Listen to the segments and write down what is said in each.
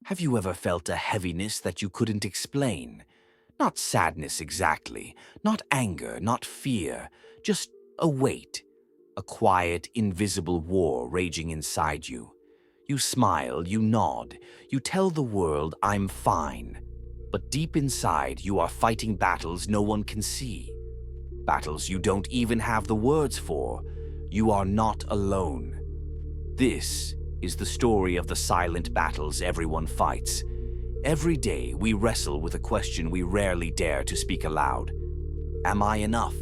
Have you ever felt a heaviness that you couldn't explain? Not sadness exactly, not anger, not fear, just a weight, a quiet, invisible war raging inside you. You smile, you nod, you tell the world, "I'm fine." But deep inside, you are fighting battles no one can see. Battles you don't even have the words for. You are not alone. This is the story of the silent battles everyone fights. Every day we wrestle with a question we rarely dare to speak aloud. Am I enough?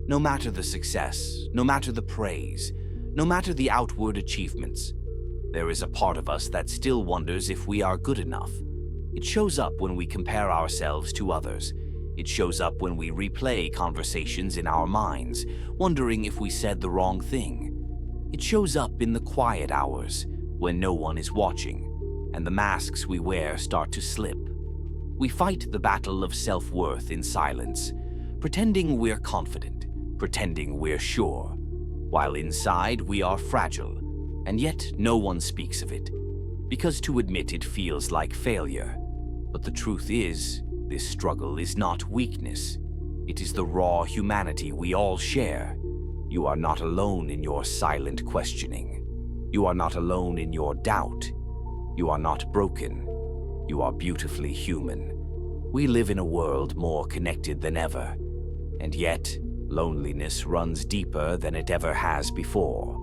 No matter the success, no matter the praise, no matter the outward achievements, there is a part of us that still wonders if we are good enough. It shows up when we compare ourselves to others. It shows up when we replay conversations in our minds, wondering if we said the wrong thing. It shows up in the quiet hours, when no one is watching, and the masks we wear start to slip. We fight the battle of self-worth in silence, pretending we're confident, pretending we're sure, while inside we are fragile, and yet no one speaks of it, because to admit it feels like failure. But the truth is, this struggle is not weakness. It is the raw humanity we all share. You are not alone in your silent questioning. You are not alone in your doubt. You are not broken. You are beautifully human. We live in a world more connected than ever, and yet loneliness runs deeper than it ever has before.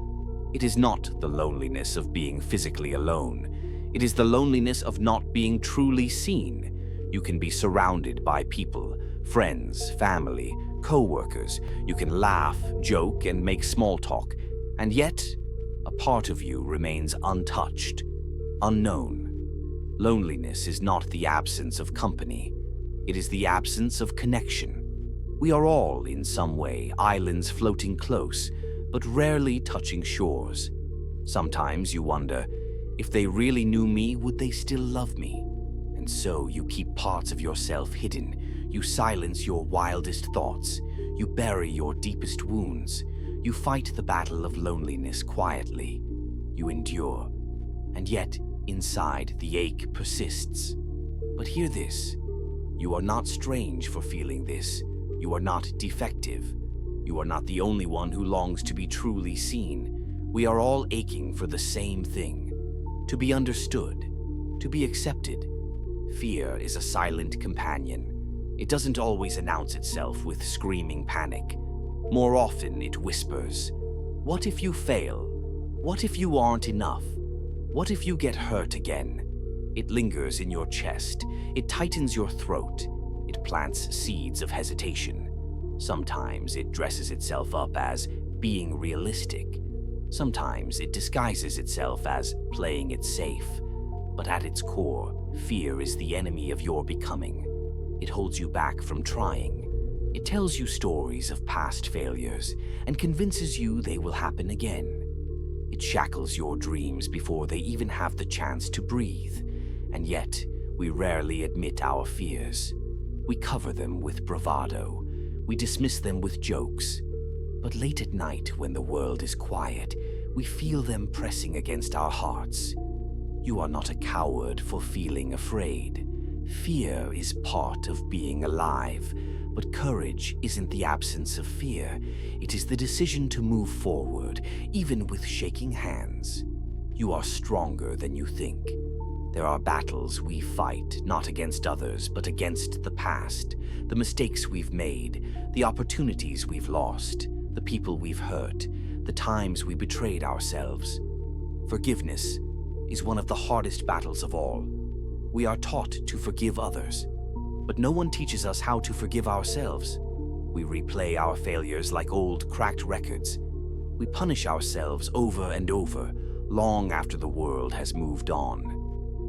It is not the loneliness of being physically alone. It is the loneliness of not being truly seen. You can be surrounded by people, friends, family, co-workers. You can laugh, joke, and make small talk, and yet a part of you remains untouched, unknown. Loneliness is not the absence of company. It is the absence of connection. We are all, in some way, islands floating close, but rarely touching shores. Sometimes you wonder, if they really knew me, would they still love me? And so you keep parts of yourself hidden. You silence your wildest thoughts. You bury your deepest wounds. You fight the battle of loneliness quietly. You endure. And yet, inside, the ache persists. But hear this. You are not strange for feeling this. You are not defective. You are not the only one who longs to be truly seen. We are all aching for the same thing. To be understood. To be accepted. Fear is a silent companion. It doesn't always announce itself with screaming panic. More often it whispers, "What if you fail? What if you aren't enough? What if you get hurt again?" It lingers in your chest. It tightens your throat. It plants seeds of hesitation. Sometimes it dresses itself up as being realistic. Sometimes it disguises itself as playing it safe. But at its core, fear is the enemy of your becoming. It holds you back from trying. It tells you stories of past failures and convinces you they will happen again. It shackles your dreams before they even have the chance to breathe. And yet, we rarely admit our fears. We cover them with bravado. We dismiss them with jokes. But late at night, when the world is quiet, we feel them pressing against our hearts. You are not a coward for feeling afraid. Fear is part of being alive, but courage isn't the absence of fear. It is the decision to move forward, even with shaking hands. You are stronger than you think. There are battles we fight, not against others, but against the past, the mistakes we've made, the opportunities we've lost, the people we've hurt, the times we betrayed ourselves. Forgiveness is one of the hardest battles of all. We are taught to forgive others, but no one teaches us how to forgive ourselves. We replay our failures like old, cracked records. We punish ourselves over and over, long after the world has moved on.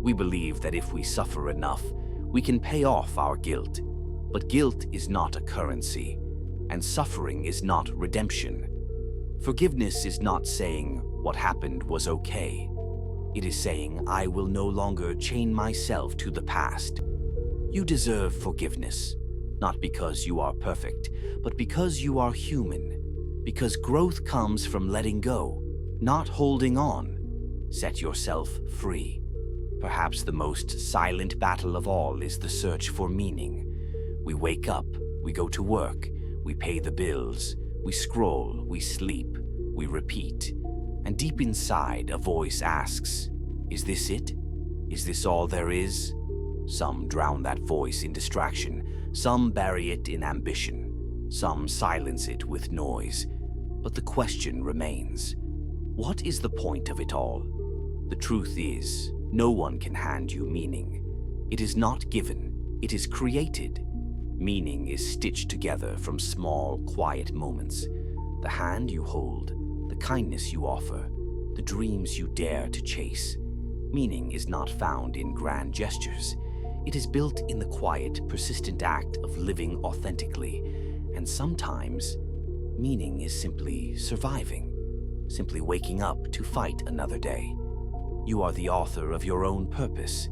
We believe that if we suffer enough, we can pay off our guilt. But guilt is not a currency, and suffering is not redemption. Forgiveness is not saying what happened was okay. It is saying, I will no longer chain myself to the past. You deserve forgiveness, not because you are perfect, but because you are human. Because growth comes from letting go, not holding on. Set yourself free. Perhaps the most silent battle of all is the search for meaning. We wake up, we go to work, we pay the bills, we scroll, we sleep, we repeat. And deep inside, a voice asks, "Is this it? Is this all there is?" Some drown that voice in distraction, some bury it in ambition, some silence it with noise. But the question remains, what is the point of it all? The truth is, no one can hand you meaning. It is not given, it is created. Meaning is stitched together from small, quiet moments. The hand you hold, the kindness you offer, the dreams you dare to chase. Meaning is not found in grand gestures. It is built in the quiet, persistent act of living authentically. And sometimes, meaning is simply surviving, simply waking up to fight another day. You are the author of your own purpose,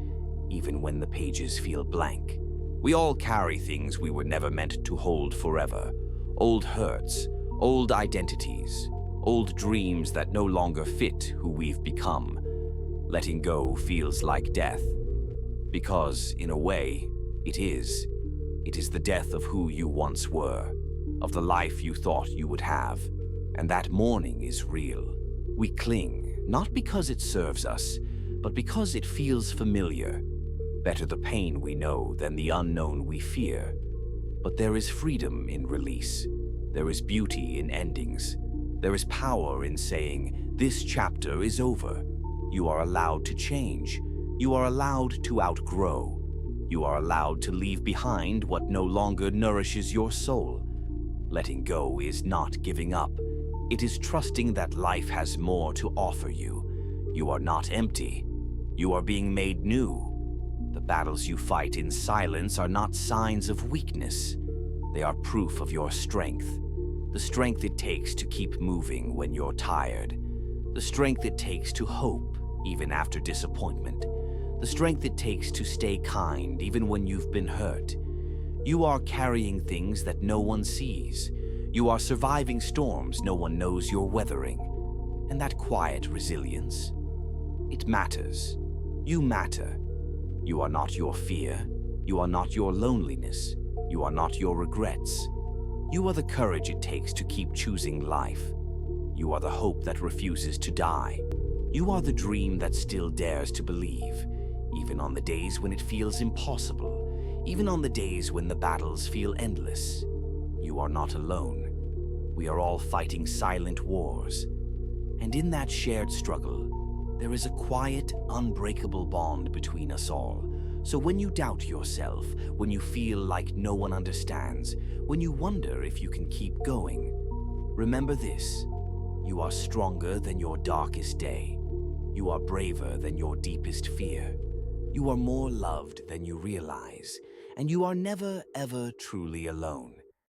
even when the pages feel blank. We all carry things we were never meant to hold forever. Old hurts, old identities, old dreams that no longer fit who we've become. Letting go feels like death. Because, in a way, it is. It is the death of who you once were, of the life you thought you would have. And that mourning is real. We cling, not because it serves us, but because it feels familiar. Better the pain we know than the unknown we fear. But there is freedom in release. There is beauty in endings. There is power in saying, "This chapter is over." You are allowed to change. You are allowed to outgrow. You are allowed to leave behind what no longer nourishes your soul. Letting go is not giving up. It is trusting that life has more to offer you. You are not empty. You are being made new. The battles you fight in silence are not signs of weakness. They are proof of your strength. The strength it takes to keep moving when you're tired. The strength it takes to hope even after disappointment. The strength it takes to stay kind even when you've been hurt. You are carrying things that no one sees. You are surviving storms no one knows you're weathering. And that quiet resilience, it matters. You matter. You are not your fear. You are not your loneliness. You are not your regrets. You are the courage it takes to keep choosing life. You are the hope that refuses to die. You are the dream that still dares to believe, even on the days when it feels impossible, even on the days when the battles feel endless. You are not alone. We are all fighting silent wars. And in that shared struggle, there is a quiet, unbreakable bond between us all. So when you doubt yourself, when you feel like no one understands, when you wonder if you can keep going, remember this: you are stronger than your darkest day. You are braver than your deepest fear. You are more loved than you realize, and you are never, ever truly alone.